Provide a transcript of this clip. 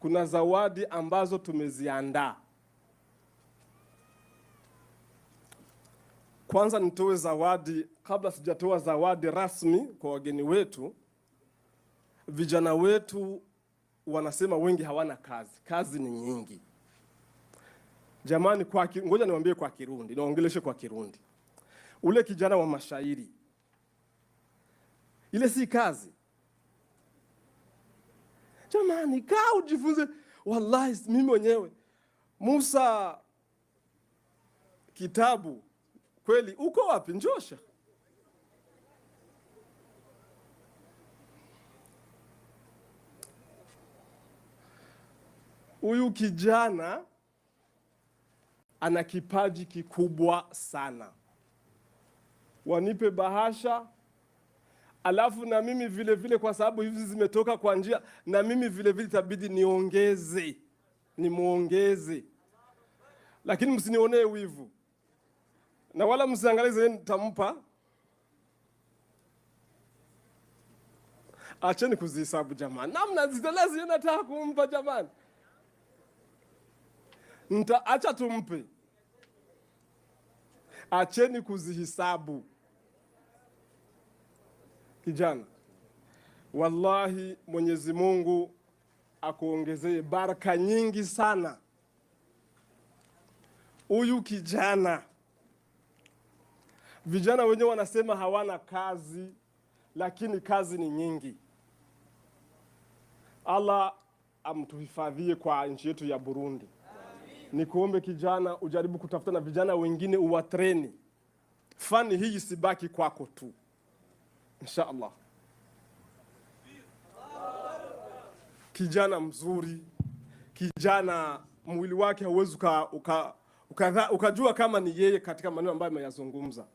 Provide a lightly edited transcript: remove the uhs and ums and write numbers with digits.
kuna zawadi ambazo tumeziandaa. Kwanza nitoe zawadi, kabla sijatoa zawadi rasmi kwa wageni wetu. Vijana wetu wanasema wengi hawana kazi. Kazi ni nyingi. Jamani, ngoja niwaambie kwa Kirundi, naongeleshe kwa Kirundi. Ule kijana wa mashairi, ile si kazi. Jamani, kaa ujifunze. Wallahi mimi mwenyewe Musa kitabu kweli, uko wapi? Njosha. Huyu kijana ana kipaji kikubwa sana. Wanipe bahasha, alafu na mimi vile vile, kwa sababu hizi zimetoka kwa njia, na mimi vile vile itabidi nimuongeze. Lakini msinionee wivu. Na wala msiangalize nitampa. Acheni kuzihesabu jamani. Namna zitalazi nataka kumpa jamani. Acha tumpe. Acheni kuzihesabu. Kijana, wallahi Mwenyezi Mungu akuongezee baraka nyingi sana. Huyu kijana, vijana wenyewe wanasema hawana kazi, lakini kazi ni nyingi. Allah amtuhifadhie kwa nchi yetu ya Burundi. Nikuombe kijana, ujaribu kutafuta na vijana wengine uwatreni. Fani hii isibaki kwako tu. Inshallah. Kijana mzuri, kijana mwili wake hauwezi ukajua kama ni yeye katika maneno ambayo ameyazungumza.